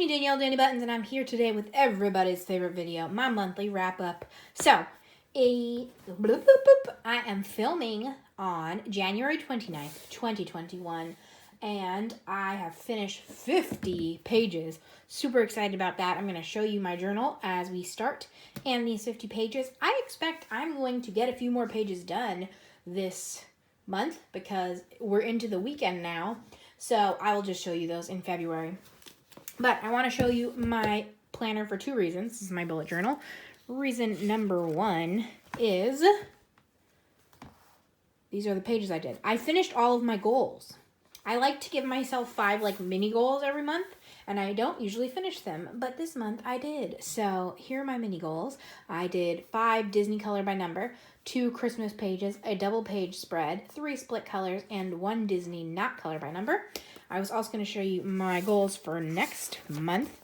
me, Danielle Danibuttons, and I'm here today with everybody's favorite video, my monthly wrap-up. So, I am filming on January 29th, 2021, and I have finished 50 pages. Super excited about that. I'm going to show you my journal as we start, and these 50 pages, I expect I'm going to get a few more pages done this month because we're into the weekend now, so I will just show you those in February. But I want to show you my planner for two reasons. This is my bullet journal. Reason number one is these are the pages I did. I finished all of my goals. I like to give myself 5 mini goals every month, and I don't usually finish them, but this month I did. So here are my mini goals. I did 5 Disney color by number, 2 Christmas pages, a double page spread, 3 split colors, and 1 Disney not color by number. I was also going to show you my goals for next month.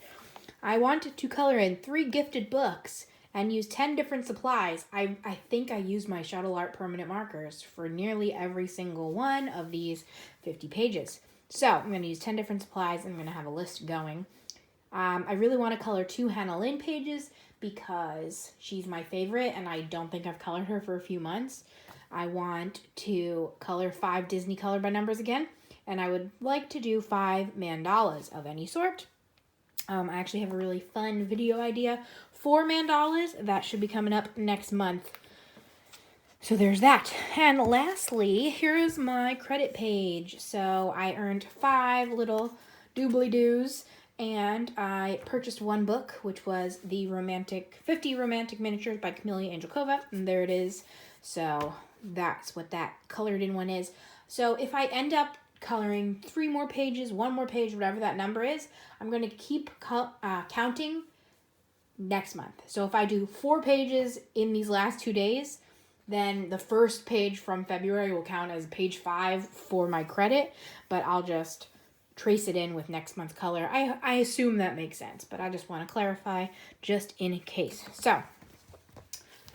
I wanted to color in 3 gifted books and use 10 different supplies. I think I used my Shuttle Art permanent markers for nearly every single one of these 50 pages. So I'm going to use 10 different supplies and I'm going to have a list going. I really want to color 2 Hannah Lynn pages because she's my favorite and I don't think I've colored her for a few months. I want to color 5 Disney color by numbers again. And I would like to do 5 mandalas of any sort. I actually have a really fun video idea for mandalas that should be coming up next month. So there's that. And lastly, here's my credit page. So I earned 5 little doobly-doos, and I purchased 1 book, which was the 50 Romantic Miniatures by Camellia Angelkova, and there it is. So that's what that colored in one is. So if I end up coloring 3 more pages, 1 more page, whatever that number is, I'm going to keep counting next month. So if I do 4 pages in these last 2 days, then the first page from February will count as page 5 for my credit, but I'll just trace it in with next month's color. I assume that makes sense, but I just want to clarify just in case. So,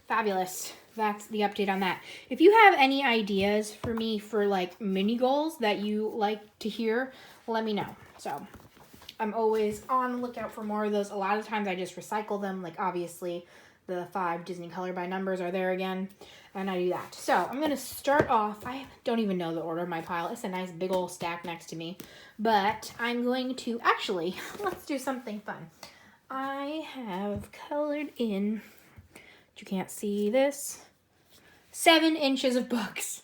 fabulous. That's the update on that. If you have any ideas for me for mini goals that you like to hear, let me know. So I'm always on the lookout for more of those. A lot of times I just recycle them. Obviously the 5 Disney color by numbers are there again, and I do that. So I'm going to start off. I don't even know the order of my pile. It's a nice big old stack next to me, but I'm going to actually, let's do something fun. I have colored in, you can't see this, 7 inches of books.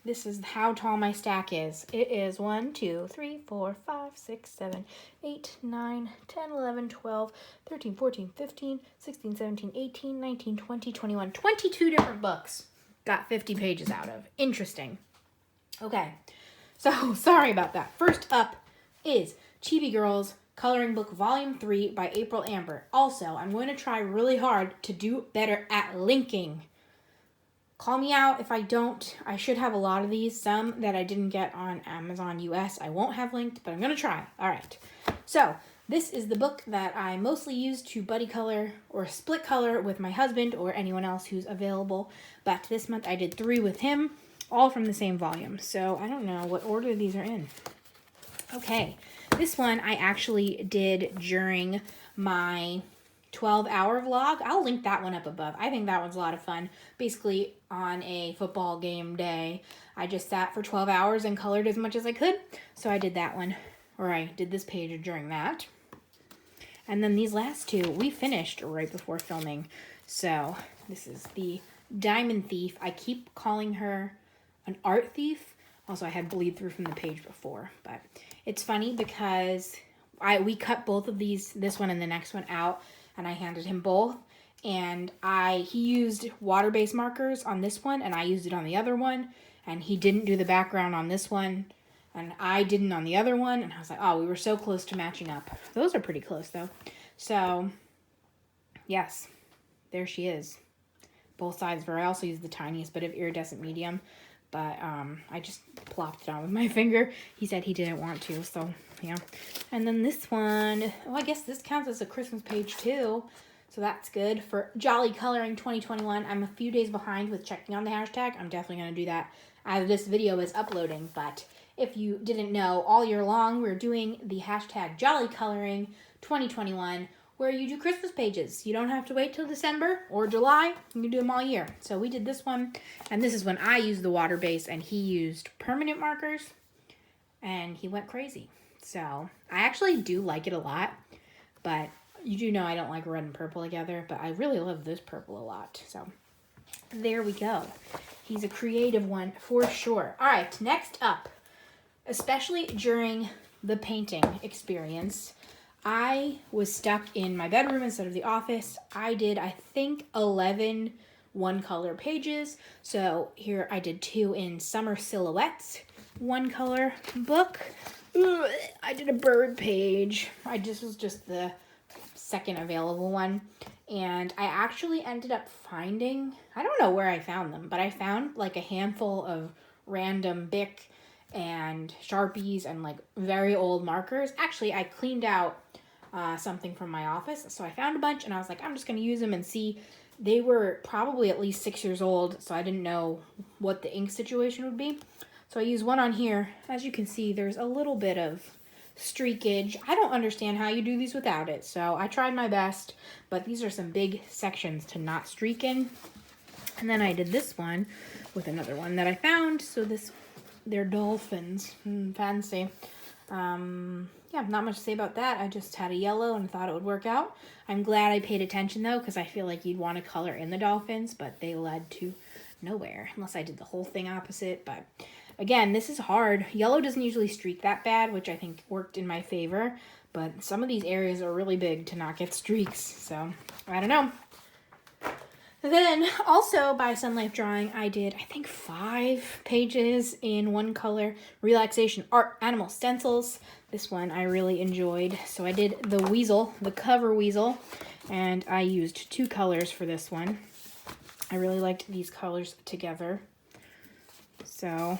This is how tall my stack is. It is 1, 2, 3, 4, 5, 6, 7, 8, 9, 10, 11, 12, 13, 14, 15, 16, 17, 18, 19, 20, 21, 22 different books. Got 50 pages out of. Interesting. Okay, so sorry about that. First up is Chibi Girls Coloring Book Volume 3 by April Amber. Also, I'm going to try really hard to do better at linking. Call me out if I don't. I should have a lot of these. Some that I didn't get on Amazon US I won't have linked, but I'm going to try. All right. So this is the book that I mostly use to buddy color or split color with my husband or anyone else who's available. But this month I did 3 with him, all from the same volume. So I don't know what order these are in. Okay. This one I actually did during my 12-hour vlog. I'll link that one up above. I think that one's a lot of fun. Basically, on a football game day, I just sat for 12 hours and colored as much as I could. So I did that one, or I did this page during that. And then these last 2, we finished right before filming. So this is the Diamond Thief. I keep calling her an art thief. Also, I had bleed through from the page before, but it's funny because we cut both of these, this one and the next one, out, and I handed him both, and he used water-based markers on this one, and I used it on the other one, and he didn't do the background on this one, and I didn't on the other one, and I was like, oh, we were so close to matching up. Those are pretty close, though. So, yes, there she is. Both sides I also used the tiniest bit of iridescent medium, but I just plopped it on with my finger. He said he didn't want to, so yeah. And then this one, oh, I guess this counts as a Christmas page too. So that's good for Jolly Coloring 2021. I'm a few days behind with checking on the hashtag. I'm definitely going to do that as this video is uploading, but if you didn't know, all year long we're doing the hashtag Jolly Coloring 2021, where you do Christmas pages. You don't have to wait till December or July. You can do them all year. So we did this one, and this is when I used the water base and he used permanent markers, and he went crazy. So I actually do like it a lot, but you do know I don't like red and purple together, but I really love this purple a lot. So there we go. He's a creative one for sure. All right, next up, especially during the painting experience, I was stuck in my bedroom instead of the office. I did, I think, 11 one-color pages. So here I did 2 in Summer Silhouettes, one-color book. Ugh, I did a bird page. This was just the second available one. And I actually ended up finding, I don't know where I found them, but I found like a handful of random Bic and Sharpies and like very old markers. Actually, I cleaned out something from my office, so I found a bunch and I was like, I'm just going to use them and see. They were probably at least 6 years old, so I didn't know what the ink situation would be. So I used one on here. As you can see, there's a little bit of streakage. I don't understand how you do these without it, so I tried my best, but these are some big sections to not streak in. And then I did this one with another one that I found. So they're dolphins. Fancy. Yeah, not much to say about that. I just had a yellow and thought it would work out. I'm glad I paid attention though, because I feel like you'd want to color in the dolphins, but they led to nowhere unless I did the whole thing opposite. But again, this is hard. Yellow doesn't usually streak that bad, which I think worked in my favor, but some of these areas are really big to not get streaks, so I don't know. Then also by Sun Life Drawing, I did, I think, 5 pages in one color, relaxation art, animal stencils. This one I really enjoyed. So I did the weasel, the cover weasel, and I used 2 colors for this one. I really liked these colors together. So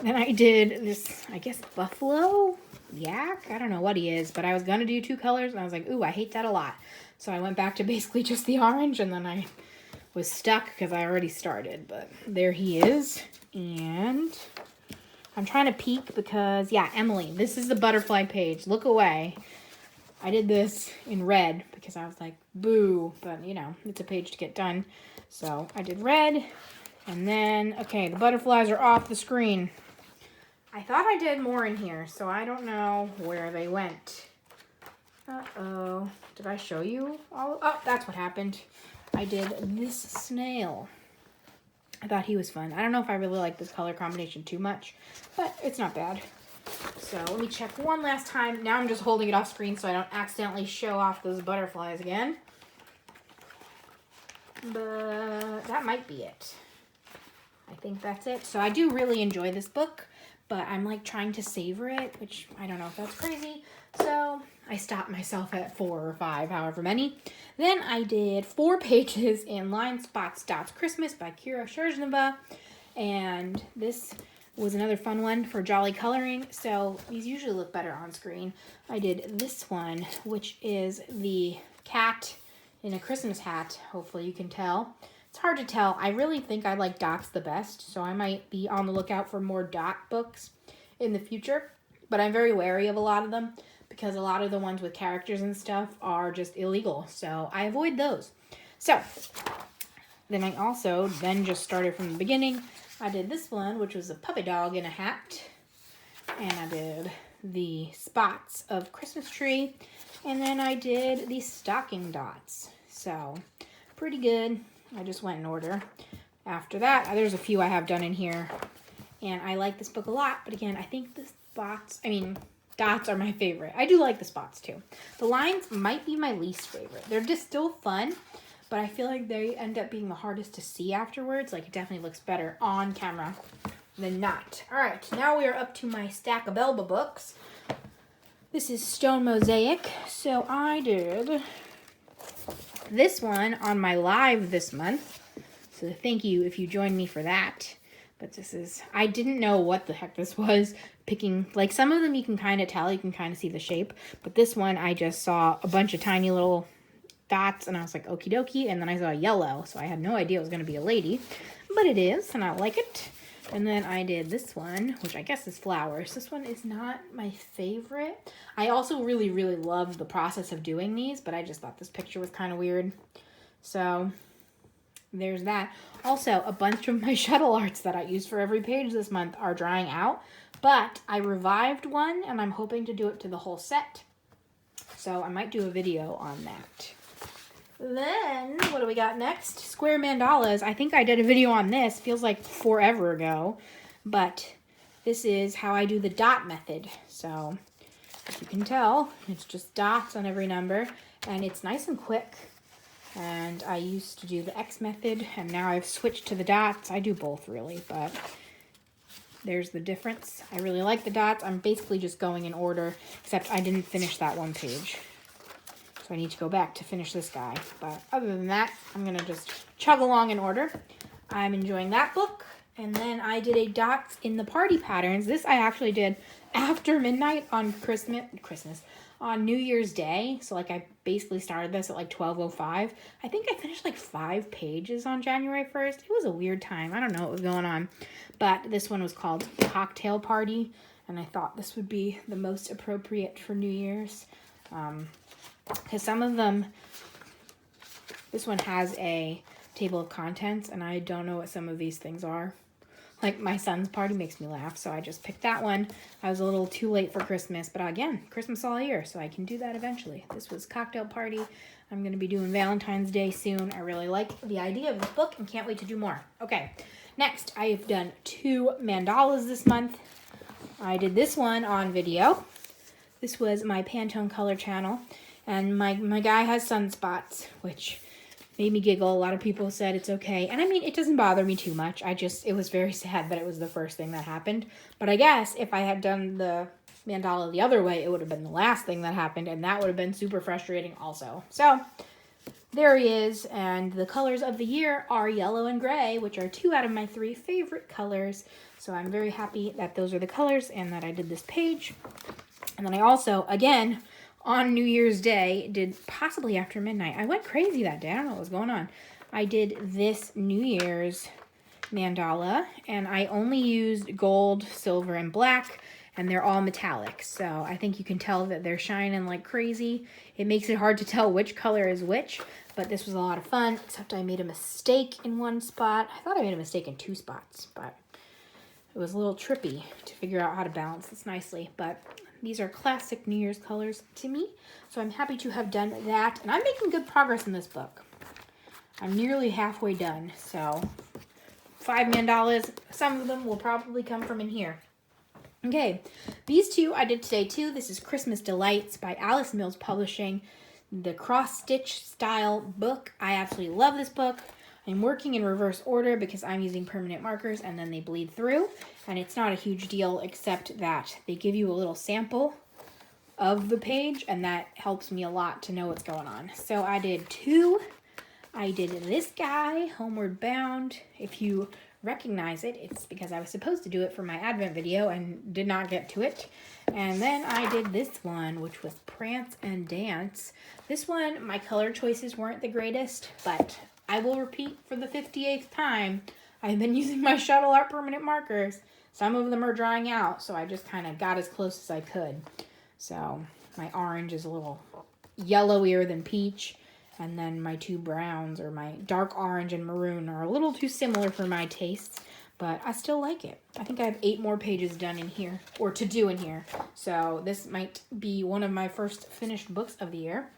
then I did this, I guess, buffalo yak. I don't know what he is, but I was going to do 2 colors, and I was like, ooh, I hate that a lot. So I went back to basically just the orange, and then I was stuck because I already started. But there he is. And I'm trying to peek because, yeah, Emily, this is the butterfly page. Look away. I did this in red because I was like, boo. But, you know, it's a page to get done. So I did red. And then, okay, the butterflies are off the screen. I thought I did more in here, so I don't know where they went. Uh-oh. Did I show you all? Oh, that's what happened. I did this snail. I thought he was fun. I don't know if I really like this color combination too much, but it's not bad. So let me check one last time. Now I'm just holding it off screen so I don't accidentally show off those butterflies again. But that might be it. I think that's it. So I do really enjoy this book, but I'm like trying to savor it, which I don't know if that's crazy. So I stopped myself at 4 or 5, however many. Then I did 4 pages in Line Spots Dots Christmas by Kira Sherzhneva. And this was another fun one for Jolly Coloring. So these usually look better on screen. I did this one, which is the cat in a Christmas hat. Hopefully you can tell. It's hard to tell. I really think I like dots the best, so I might be on the lookout for more dot books in the future. But I'm very wary of a lot of them because a lot of the ones with characters and stuff are just illegal, so I avoid those. So then I also then just started from the beginning. I did this one, which was a puppy dog in a hat, and I did the spots of Christmas tree, and then I did the stocking dots. So pretty good. I just went in order. After that, there's a few I have done in here, and I like this book a lot, but again, I think the dots are my favorite. I do like the spots too. The lines might be my least favorite. They're just still fun, but I feel like they end up being the hardest to see afterwards. Like, it definitely looks better on camera than not. All right, now we are up to my stack of Elba books. This is Stone Mosaic. So I did this one on my live this month. So thank you if you joined me for that. But this is, I didn't know what the heck this was. Picking, like, some of them you can kind of tell, you can kind of see the shape. But this one, I just saw a bunch of tiny little dots, and I was like, okie dokie. And then I saw yellow, so I had no idea it was going to be a lady. But it is, and I like it. And then I did this one, which I guess is flowers. This one is not my favorite. I also really, really love the process of doing these, but I just thought this picture was kind of weird. So there's that. Also, a bunch of my shuttle arts that I used for every page this month are drying out, but I revived one and I'm hoping to do it to the whole set. So I might do a video on that. Then, what do we got next? Square mandalas. I think I did a video on this. Feels like forever ago. But this is how I do the dot method. So, as you can tell, it's just dots on every number. And it's nice and quick. And I used to do the X method. And now I've switched to the dots. I do both, really. But there's the difference. I really like the dots. I'm basically just going in order. Except I didn't finish that one page. I need to go back to finish this guy. But other than that, I'm going to just chug along in order. I'm enjoying that book. And then I did a dots in the party patterns. This I actually did after midnight on on New Year's Day. So like I basically started this at like 12:05. I think I finished like 5 pages on January 1st. It was a weird time. I don't know what was going on. But this one was called Cocktail Party. And I thought this would be the most appropriate for New Year's. Because some of them, this one has a table of contents, and I don't know what some of these things are. Like, my son's party makes me laugh, so I just picked that one. I was a little too late for Christmas, but again, Christmas all year, so I can do that eventually. This was Cocktail Party. I'm going to be doing Valentine's Day soon. I really like the idea of this book and can't wait to do more. Okay, next, I have done 2 mandalas this month. I did this one on video. This was my Pantone Color channel. And my guy has sunspots, which made me giggle. A lot of people said it's okay. And I mean, it doesn't bother me too much. It was very sad that it was the first thing that happened. But I guess if I had done the mandala the other way, it would have been the last thing that happened. And that would have been super frustrating also. So there he is. And the colors of the year are yellow and gray, which are 2 out of my 3 favorite colors. So I'm very happy that those are the colors and that I did this page. And then I also, again, on New Year's Day, did possibly after midnight. I went crazy that day. I don't know what was going on. I did this New Year's mandala, and I only used gold, silver, and black, and they're all metallic. So I think you can tell that they're shining like crazy. It makes it hard to tell which color is which, but this was a lot of fun, except I made a mistake in one spot. I thought I made a mistake in 2 spots, but it was a little trippy to figure out how to balance this nicely, but these are classic New Year's colors to me, so I'm happy to have done that. And I'm making good progress in this book. I'm nearly halfway done, so 5 mandalas. Some of them will probably come from in here. Okay, these 2 I did today too. This is Christmas Delights by Alice Mills Publishing, the cross-stitch style book. I absolutely love this book. I'm working in reverse order because I'm using permanent markers and then they bleed through. And it's not a huge deal except that they give you a little sample of the page and that helps me a lot to know what's going on. So I did 2. I did this guy, Homeward Bound. If you recognize it, it's because I was supposed to do it for my Advent video and did not get to it. And then I did this one, which was Prance and Dance. This one, my color choices weren't the greatest, but I will repeat for the 58th time. I've been using my shuttle art permanent markers. Some of them are drying out, so I just kind of got as close as I could. So my orange is a little yellowier than peach. And then my 2 browns, or my dark orange and maroon, are a little too similar for my tastes. But I still like it. I think I have 8 more pages done in here, or to do in here. So this might be one of my first finished books of the year.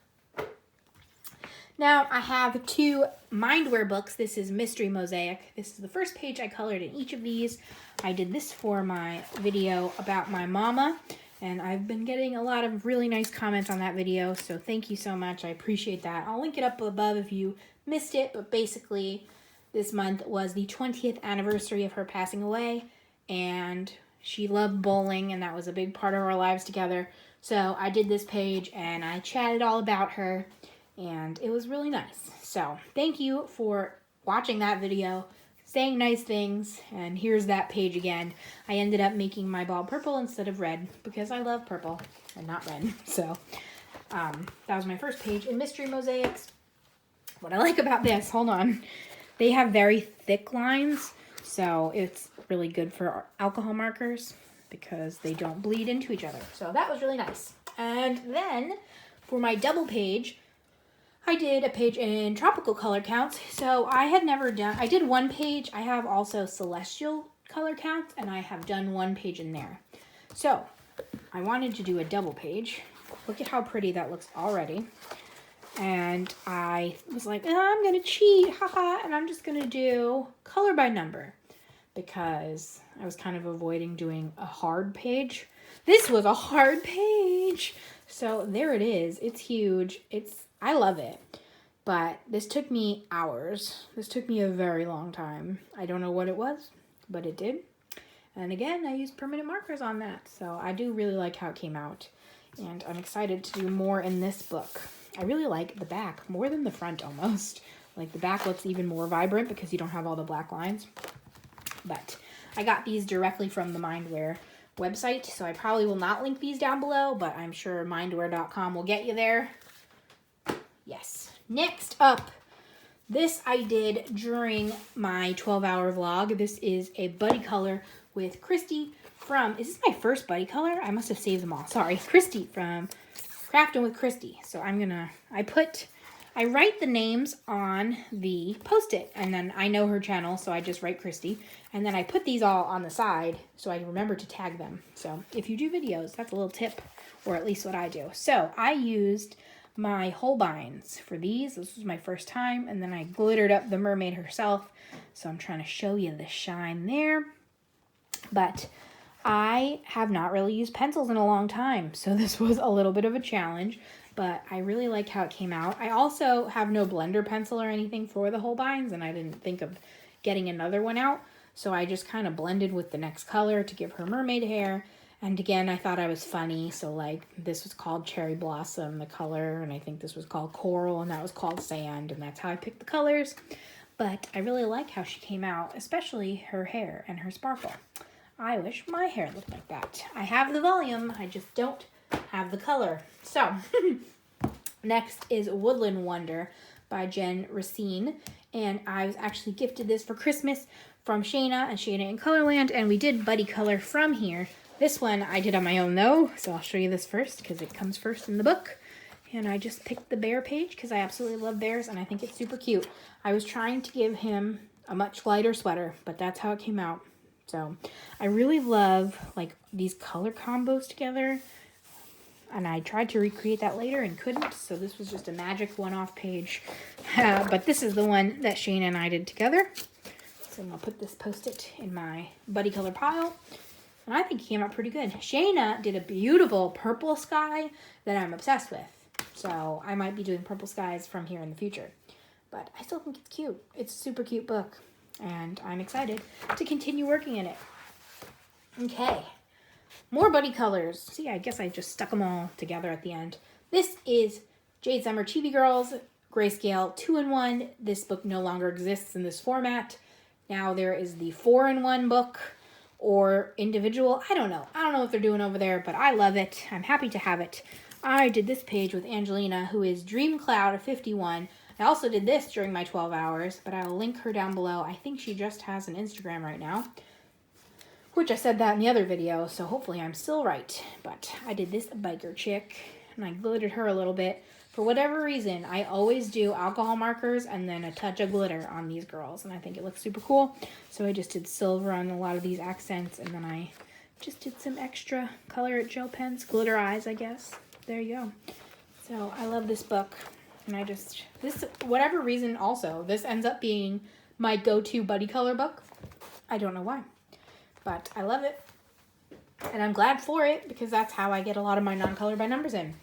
Now, I have 2 Mindware books. This is Mystery Mosaic. This is the first page I colored in each of these. I did this for my video about my mama, and I've been getting a lot of really nice comments on that video, so thank you so much. I appreciate that. I'll link it up above if you missed it, but basically, this month was the 20th anniversary of her passing away, and she loved bowling, and that was a big part of our lives together. So I did this page, and I chatted all about her, and it was really nice. So thank you for watching that video, saying nice things, and here's that page again. I ended up making my ball purple instead of red because I love purple and not red. So that was my first page in Mystery Mosaics. What I like about this, hold on, they have very thick lines, so it's really good for alcohol markers because they don't bleed into each other. So that was really nice. And then for my double page, I did a page in tropical color counts. So I had never done, I did one page. I have also celestial color counts, and I have done one page in there. So I wanted to do a double page. Look at how pretty that looks already. And I was like, oh, I'm going to cheat, haha, and I'm just going to do color by number because I was kind of avoiding doing a hard page. This was a hard page. So there it is. It's huge. I love it. But this took me hours. This took me a very long time. I don't know what it was, but it did. And again, I used permanent markers on that. So I do really like how it came out. And I'm excited to do more in this book. I really like the back more than the front almost. Like the back looks even more vibrant because you don't have all the black lines. But I got these directly from the Mindwear website, so I probably will not link these down below, but I'm sure mindwear.com will get you there. Yes. Next up, this I did during my 12-hour vlog. This is a buddy color with Kristi from, is this my first buddy color? I must have saved them all. Sorry, Kristi from Crafting with Kristi. So I write the names on the Post-it, and then I know her channel, so I just write Kristi. And then I put these all on the side so I remember to tag them. So if you do videos, that's a little tip, or at least what I do. So I used my Holbeins for these. This was my first time, and then I glittered up the mermaid herself. So I'm trying to show you the shine there. But I have not really used pencils in a long time, so this was a little bit of a challenge, but I really like how it came out. I also have no blender pencil or anything for the Holbeins, and I didn't think of getting another one out, so I just kind of blended with the next color to give her mermaid hair. And again, I thought I was funny, so like this was called Cherry Blossom, the color, and I think this was called Coral, and that was called Sand, and that's how I picked the colors. But I really like how she came out, especially her hair and her sparkle. I wish my hair looked like that. I have the volume, I just don't have the color. So, next is Woodland Wonder by Jen Racine. And I was actually gifted this for Christmas from Shaina and Colorland. And we did buddy color from here. This one I did on my own though. So I'll show you this first because it comes first in the book. And I just picked the bear page because I absolutely love bears and I think it's super cute. I was trying to give him a much lighter sweater, but that's how it came out. So I really love like these color combos together, and I tried to recreate that later and couldn't, so this was just a magic one-off page. But this is the one that Shaina and I did together. So I'm gonna put this Post-it in my buddy color pile, and I think it came out pretty good. Shaina did a beautiful purple sky that I'm obsessed with, so I might be doing purple skies from here in the future. But I still think it's cute. It's a super cute book. And I'm excited to continue working in it. Okay, more buddy colors. See, I guess I just stuck them all together at the end. This is Jade Summer Chibi Girls, Grayscale 2-in-1. This book no longer exists in this format. Now there is the 4-in-1 book or individual. I don't know what they're doing over there, but I love it. I'm happy to have it. I did this page with Angelina, who is Dream Cloud 51. I also did this during my 12 hours, but I'll link her down below. I think she just has an Instagram right now, which I said that in the other video, so hopefully I'm still right. But I did this biker chick, and I glittered her a little bit. For whatever reason, I always do alcohol markers and then a touch of glitter on these girls, and I think it looks super cool. So I just did silver on a lot of these accents, and then I just did some extra color at gel pens, glitter eyes, I guess. There you go. So I love this book. And whatever reason also, this ends up being my go-to buddy color book. I don't know why, but I love it. And I'm glad for it because that's how I get a lot of my non-color by numbers in.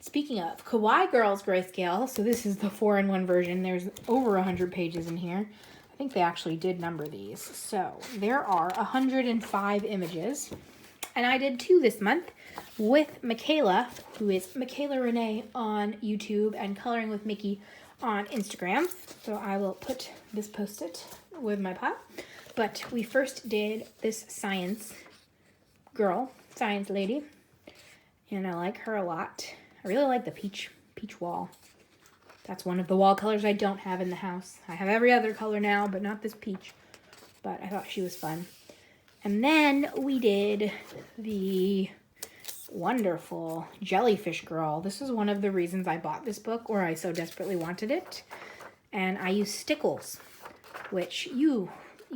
Speaking of, Kawaii Girls Grayscale, so this is the 4-in-1 version. There's over 100 pages in here. I think they actually did number these. So there are 105 images. And I did 2 this month with Michaela, who is Michaela Renee on YouTube and Coloring with Mickey on Instagram. So I will put this Post-it with my pile. But we first did this science girl, science lady. And I like her a lot. I really like the peach wall. That's one of the wall colors I don't have in the house. I have every other color now, but not this peach. But I thought she was fun. And then we did the wonderful Jellyfish Girl. This is one of the reasons I bought this book, or I so desperately wanted it. And I used stickles, which you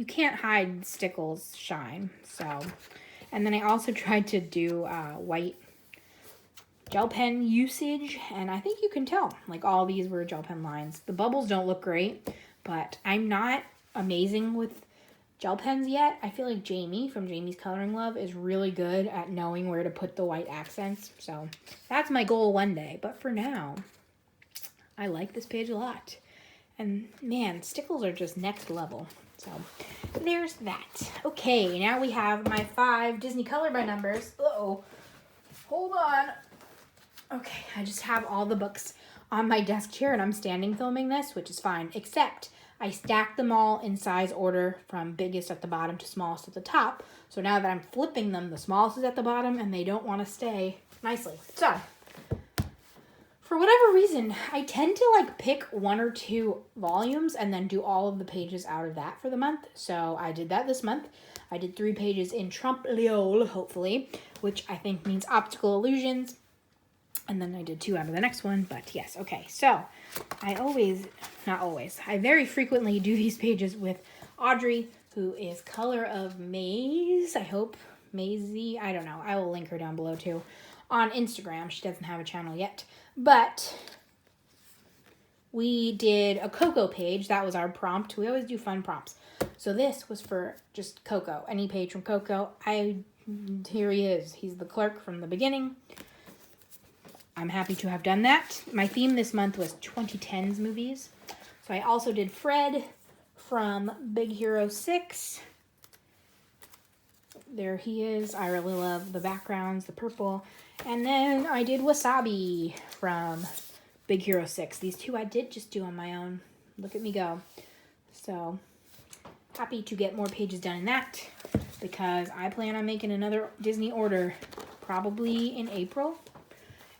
can't hide stickles shine. So, and then I also tried to do white gel pen usage, and I think you can tell, like all these were gel pen lines. The bubbles don't look great, but I'm not amazing with gel pens yet. I feel like Jamie from Jamie's Coloring Love is really good at knowing where to put the white accents. So that's my goal one day. But for now, I like this page a lot. And man, stickles are just next level. So there's that. Okay, now we have my 5 Disney Color by Numbers. Uh-oh. Hold on. Okay, I just have all the books on my desk here, and I'm standing filming this, which is fine, except I stacked them all in size order from biggest at the bottom to smallest at the top. So now that I'm flipping them, the smallest is at the bottom, and they don't want to stay nicely. So, for whatever reason, I tend to like pick 1 or 2 volumes and then do all of the pages out of that for the month. So I did that this month. I did 3 pages in Trompe l'Oeil, hopefully, which I think means Optical Illusions. And then I did 2 out of the next one, but yes, okay. So, I very frequently do these pages with Audrey, who is Colorsofmaeyz, I hope, Maisie, I don't know. I will link her down below too on Instagram. She doesn't have a channel yet, but we did a Coco page. That was our prompt. We always do fun prompts. So this was for just Coco, any page from Coco. Here he is. He's the clerk from the beginning. I'm happy to have done that. My theme this month was 2010s movies. So I also did Fred from Big Hero 6. There he is. I really love the backgrounds, the purple. And then I did Wasabi from Big Hero 6. These 2 I did just do on my own. Look at me go. So happy to get more pages done in that, because I plan on making another Disney order probably in April.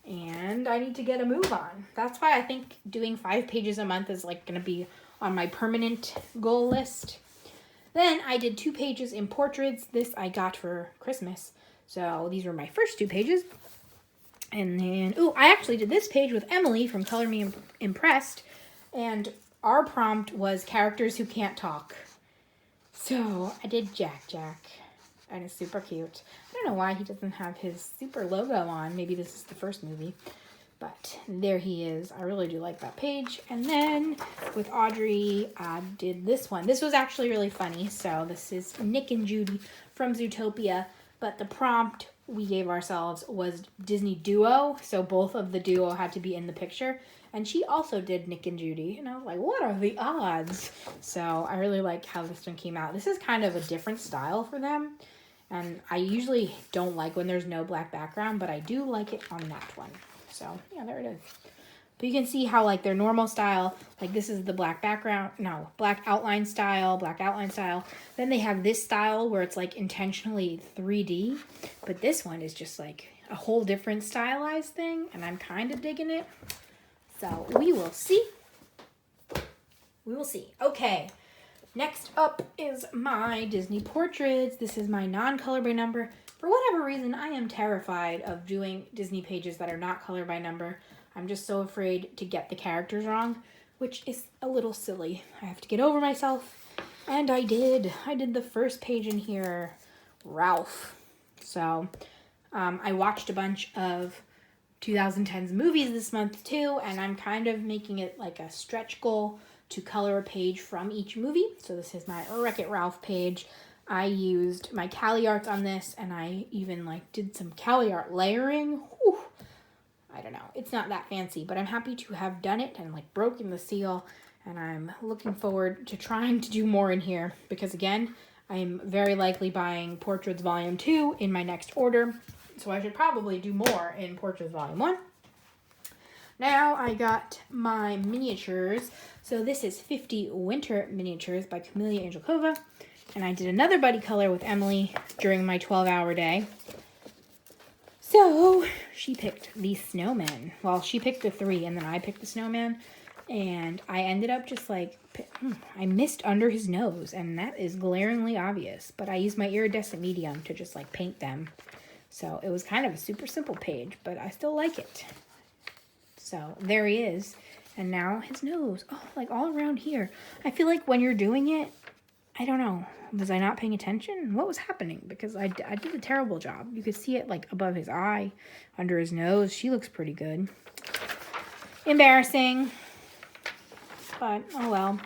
And I need to get a move on. That's why I think doing 5 pages a month is like going to be on my permanent goal list. Then I did 2 pages in portraits. This I got for Christmas. So these were my first 2 pages. And then, I actually did this page with Emily from Color Me Impressed. And our prompt was characters who can't talk. So I did Jack. And it's super cute. I don't know why he doesn't have his super logo on. Maybe this is the first movie. But there he is. I really do like that page. And then with Audrey, I did this one. This was actually really funny. So this is Nick and Judy from Zootopia. But the prompt we gave ourselves was Disney Duo. So both of the duo had to be in the picture. And she also did Nick and Judy. And I was like, what are the odds? So I really like how this one came out. This is kind of a different style for them. And I usually don't like when there's no black background, but I do like it on that one. So, yeah, there it is. But you can see how, like, their normal style, like, this is the black outline style. Then they have this style where it's, like, intentionally 3D. But this one is just, like, a whole different stylized thing, and I'm kind of digging it. So, we will see. Okay. Next up is my Disney portraits. This is my non-color by number. For whatever reason, I am terrified of doing Disney pages that are not color by number. I'm just so afraid to get the characters wrong, which is a little silly. I have to get over myself. And I did. I did the first page in here, Ralph. So I watched a bunch of 2010s movies this month too, and I'm kind of making it like a stretch goal to color a page from each movie. So this is my WreckIt Ralph page. I used my Cali Arts on this, and I even did some Cali Art layering. Whew. I don't know. It's not that fancy, but I'm happy to have done it and broken the seal, and I'm looking forward to trying to do more in here because, again, I'm very likely buying Portraits Volume 2 in my next order, so I should probably do more in Portraits Volume 1. Now I got my miniatures. So this is 50 Winter Miniatures by Camellia Angelkova. And I did another buddy color with Emily during my 12-hour day. So she picked the snowman. Well, she picked the 3 and then I picked the snowman. And I ended up just like, I missed under his nose, and that is glaringly obvious. But I used my iridescent medium to just like paint them. So it was kind of a super simple page, but I still like it. So there he is. And now his nose, oh, like all around here. I feel like when you're doing it, I don't know, was I not paying attention? What was happening? Because I did a terrible job. You could see it like above his eye, under his nose. She looks pretty good. Embarrassing. But, oh well.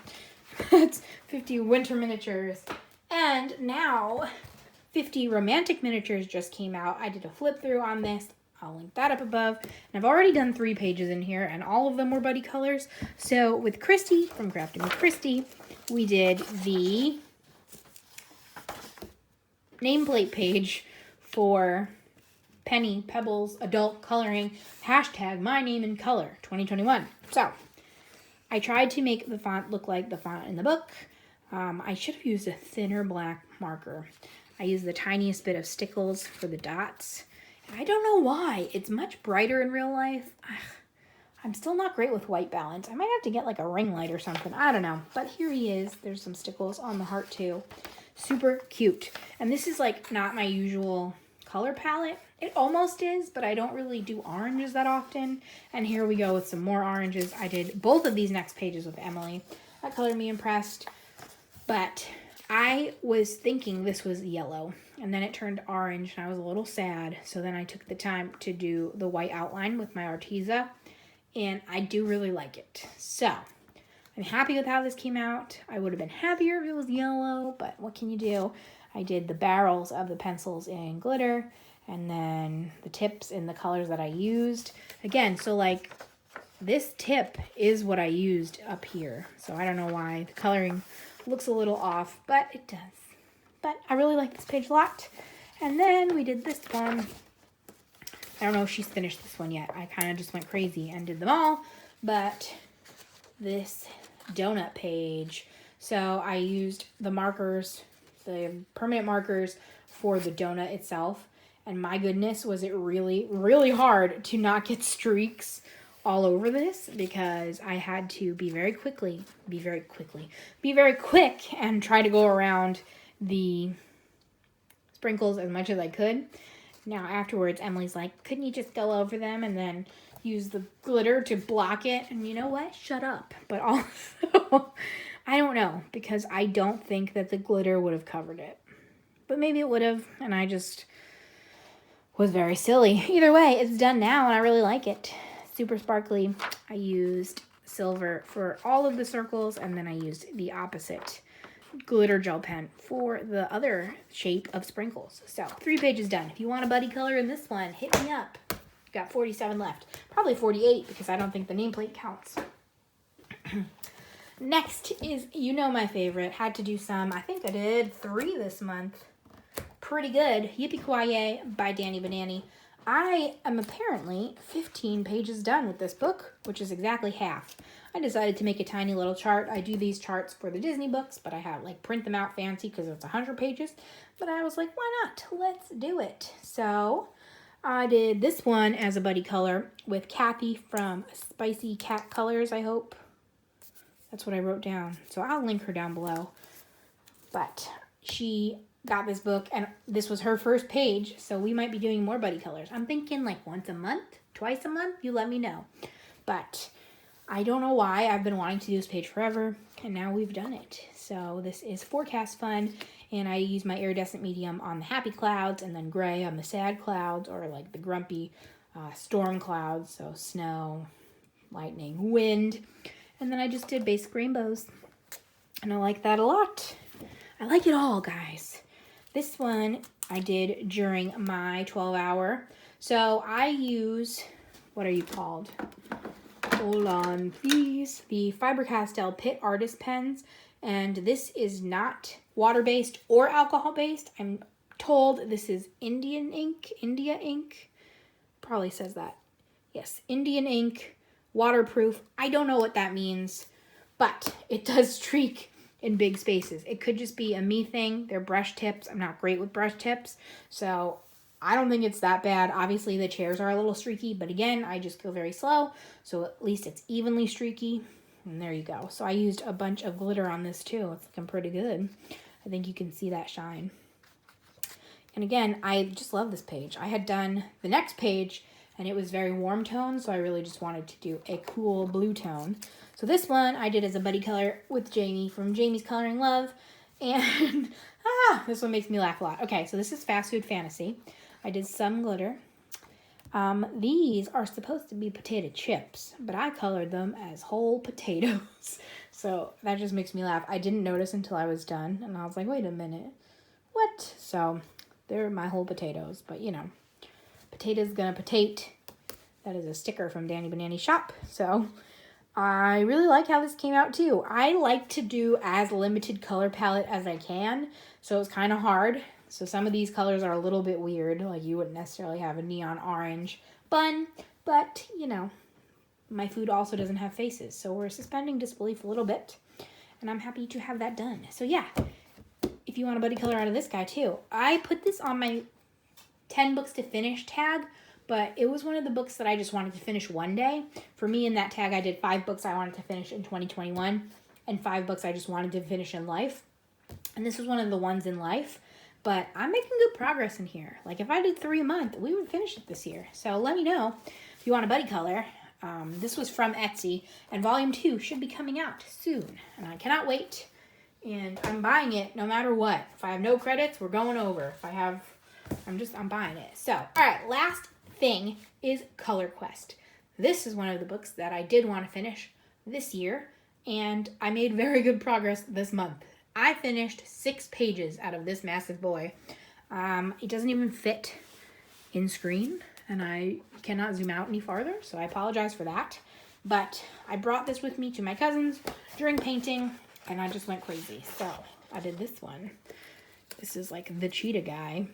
It's 50 winter miniatures. And now, 50 romantic miniatures just came out. I did a flip through on this. I'll link that up above. And I've already done 3 pages in here, and all of them were buddy colors. So with Kristi, from Crafting with Kristi, we did the nameplate page for Penny Pebbles Adult Coloring, hashtag my name in color 2021. So I tried to make the font look like the font in the book. I should have used a thinner black marker. I used the tiniest bit of stickles for the dots. I don't know why. It's much brighter in real life. I'm still not great with white balance. I might have to get like a ring light or something. I don't know. But here he is. There's some stickles on the heart too. Super cute. And this is like not my usual color palette. It almost is, but I don't really do oranges that often. And here we go with some more oranges. I did both of these next pages with Emily. That colored me impressed. But I was thinking this was yellow. And then it turned orange, and I was a little sad. So then I took the time to do the white outline with my Arteza, and I do really like it. So I'm happy with how this came out. I would have been happier if it was yellow, but what can you do? I did the barrels of the pencils in glitter, and then the tips in the colors that I used. Again, so like this tip is what I used up here. So I don't know why the coloring looks a little off, but it does. But I really like this page a lot. And then we did this one. I don't know if she's finished this one yet. I kind of just went crazy and did them all. But this donut page. So I used the markers, the permanent markers for the donut itself. And my goodness, was it really, really hard to not get streaks all over this, because I had to be very quick and try to go around the sprinkles as much as I could. Now afterwards, Emily's like, couldn't you just go over them and then use the glitter to block it? And you know what? Shut up. But also, I don't know, because I don't think that the glitter would have covered it. But maybe it would have, and I just was very silly. Either way, it's done now, and I really like it. Super sparkly. I used silver for all of the circles, and then I used the opposite glitter gel pen for the other shape of sprinkles. So 3 pages done. If you want a buddy color in this one, hit me up. Got 47 left. Probably 48, because I don't think the nameplate counts. Next is, you know, my favorite. Had to do some. I think I did 3 this month. Pretty good. Yupi Kawaii by Danibuttons. I am apparently 15 pages done with this book, which is exactly half. I decided to make a tiny little chart. I do these charts for the Disney books, but I have like print them out fancy because it's 100 pages. But I was like, why not? Let's do it. So I did this one as a buddy color with Cathy from Spicy Cat Colors, I hope. That's what I wrote down. So I'll link her down below. But she got this book, and this was her first page, so we might be doing more buddy colors. I'm thinking like once a month, twice a month. You let me know. But I don't know why. I've been wanting to do this page forever, and now we've done it. So this is Forecast Fun, and I use my iridescent medium on the happy clouds, and then gray on the sad clouds, or like the grumpy storm clouds, so snow, lightning, wind. And then I just did basic rainbows, and I like that a lot. I like it all, guys. This one I did during my 12-hour. So I use, what are you called? Hold on, please. The Faber-Castell Pitt Artist Pens. And this is not water-based or alcohol-based. I'm told this is India ink. Probably says that. Yes, Indian ink, waterproof. I don't know what that means, but it does streak in big spaces. It could just be a me thing. They're brush tips. I'm not great with brush tips, so I don't think it's that bad. Obviously, the chairs are a little streaky, but again, I just go very slow, so at least it's evenly streaky. And there you go. So I used a bunch of glitter on this too. It's looking pretty good. I think you can see that shine. And again, I just love this page. I had done the next page and it was very warm tone, so I really just wanted to do a cool blue tone. So this one I did as a buddy color with Jamie from Jamie's Coloring Love. And this one makes me laugh a lot. Okay, so this is Fast Food Fantasy. I did some glitter. These are supposed to be potato chips, but I colored them as whole potatoes. So that just makes me laugh. I didn't notice until I was done, and I was like, wait a minute. What? So they're my whole potatoes, but you know, potatoes gonna potate. That is a sticker from Danny Banani Shop. So I really like how this came out too. I like to do as limited color palette as I can, so it's kind of hard. So some of these colors are a little bit weird, like you wouldn't necessarily have a neon orange bun, but you know, my food also doesn't have faces, so we're suspending disbelief a little bit, and I'm happy to have that done. So yeah, if you want a buddy color out of this guy too. I put this on my 10 books to finish tag, but it was one of the books that I just wanted to finish one day. For me in that tag, I did 5 books I wanted to finish in 2021, and 5 books I just wanted to finish in life. And this was one of the ones in life. But I'm making good progress in here. Like if I did 3 a month, we would finish it this year. So let me know if you want a buddy color. This was from Etsy, and volume 2 should be coming out soon. And I cannot wait. And I'm buying it no matter what. If I have no credits, we're going over. If I have, I'm buying it. So, all right, last thing is Color Quest. This is one of the books that I did want to finish this year, and I made very good progress this month. I finished 6 pages out of this massive boy. It doesn't even fit in screen, and I cannot zoom out any farther, so I apologize for that. But I brought this with me to my cousins during painting, and I just went crazy. So I did this one. This is like the cheetah guy.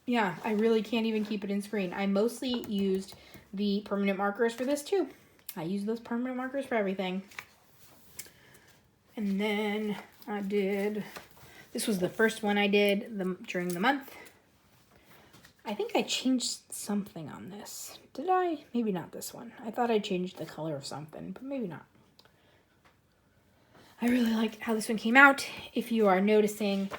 Yeah, I really can't even keep it in screen. I mostly used the permanent markers for this too. I use those permanent markers for everything. And then I did, this was the first one I did during the month. I think I changed something on this. Did I? Maybe not this one. I thought I changed the color of something, but maybe not. I really like how this one came out. If you are noticing,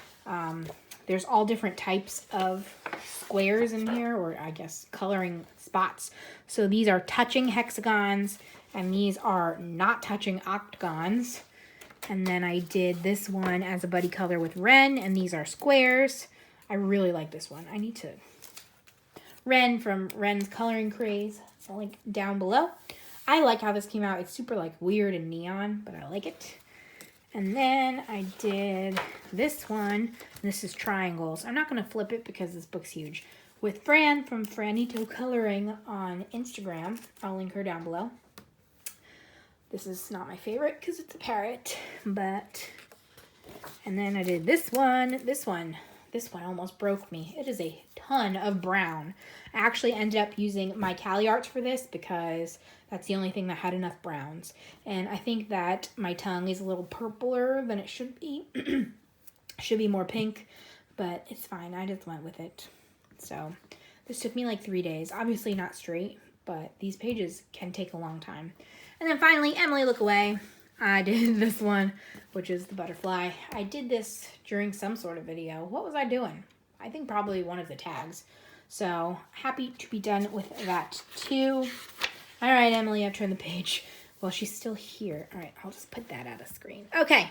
there's all different types of squares in here, or I guess coloring spots. So these are touching hexagons, and these are not touching octagons. And then I did this one as a buddy color with Wrenn, and these are squares. I really like this one. I need to... Wrenn from Wrenn's Coloring Craze. I'll link down below. I like how this came out. It's super like weird and neon, but I like it. And then I did this one. This is triangles. I'm not going to flip it because this book's huge. With Fran from Franito Coloring on Instagram. I'll link her down below. This is not my favorite because it's a parrot, but, and then I did this one. This one almost broke me. It is a ton of brown. I actually ended up using my Cali Arts for this because that's the only thing that had enough browns. And I think that my tongue is a little purpler than it should be. Should be more pink, but it's fine. I just went with it. So this took me like 3 days. Obviously not straight, but these pages can take a long time. And then finally, Emily Look Away. I did this one, which is the butterfly. I did this during some sort of video. What was I doing? I think probably one of the tags. So happy to be done with that too. All right, Emily, I've turned the page. Well, she's still here. All right, I'll just put that out of screen. Okay,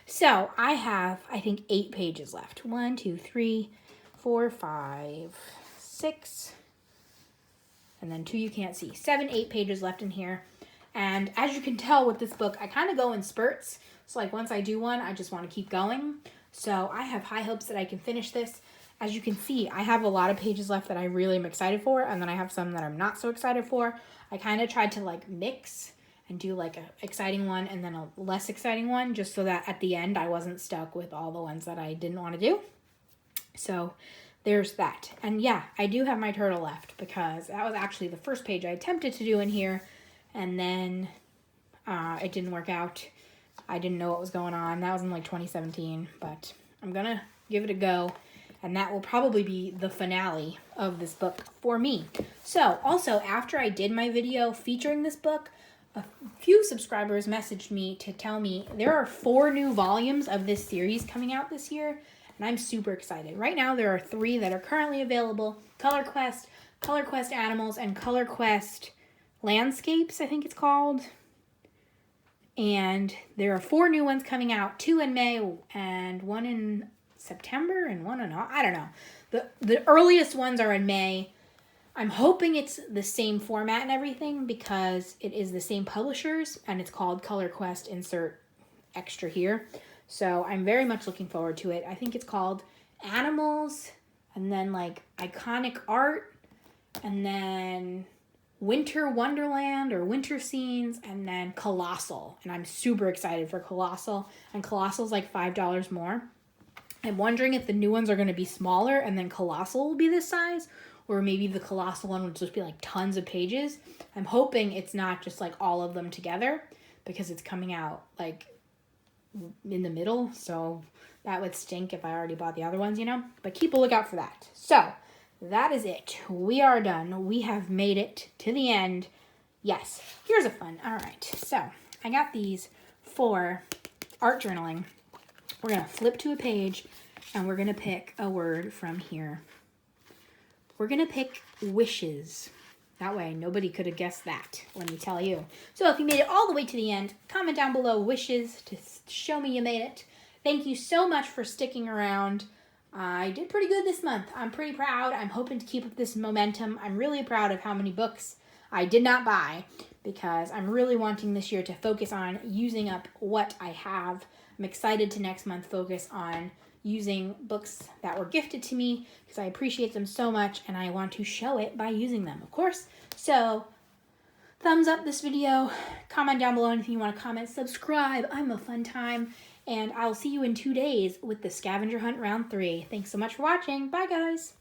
so I have, I think, 8 pages left. 1, 2, 3, 4, 5, 6, and then 2 you can't see. 7, 8 pages left in here. And as you can tell with this book, I kind of go in spurts. So like once I do one, I just want to keep going. So I have high hopes that I can finish this. As you can see, I have a lot of pages left that I really am excited for. And then I have some that I'm not so excited for. I kind of tried to like mix and do like an exciting one and then a less exciting one. Just so that at the end, I wasn't stuck with all the ones that I didn't want to do. So there's that. And yeah, I do have my turtle left because that was actually the first page I attempted to do in here. And then it didn't work out. I didn't know what was going on. That was in like 2017, but I'm going to give it a go. And that will probably be the finale of this book for me. So also after I did my video featuring this book, a few subscribers messaged me to tell me there are 4 new volumes of this series coming out this year, and I'm super excited. Right now, there are 3 that are currently available: Color Quest, Color Quest Animals, and Color Quest Landscapes, I think it's called. And there are 4 new ones coming out, 2 in May and 1 in September and 1 in, I don't know. The earliest ones are in May. I'm hoping it's the same format and everything because it is the same publishers and it's called Color Quest, insert extra here. So I'm very much looking forward to it. I think it's called Animals, and then like Iconic Art, and then Winter Wonderland or Winter Scenes, and then Colossal. And I'm super excited for Colossal. And Colossal's like $5 more. I'm wondering if the new ones are going to be smaller and then Colossal will be this size, or maybe the Colossal one would just be like tons of pages. I'm hoping it's not just like all of them together because it's coming out like in the middle. So that would stink if I already bought the other ones, you know. But keep a lookout for that. So that is it. We are done. We have made it to the end. Yes. Here's a fun. All right. So I got these for art journaling. We're going to flip to a page and we're going to pick a word from here. We're going to pick wishes. That way, nobody could have guessed that, let me tell you. So if you made it all the way to the end, comment down below wishes to show me you made it. Thank you so much for sticking around. I did pretty good this month. I'm pretty proud. I'm hoping to keep up this momentum. I'm really proud of how many books I did not buy because I'm really wanting this year to focus on using up what I have. I'm excited to next month focus on using books that were gifted to me because I appreciate them so much and I want to show it by using them, of course. So thumbs up this video, comment down below anything you want to comment, subscribe. I'm a fun time, and I'll see you in 2 days with the scavenger hunt round 3. Thanks so much for watching. Bye guys.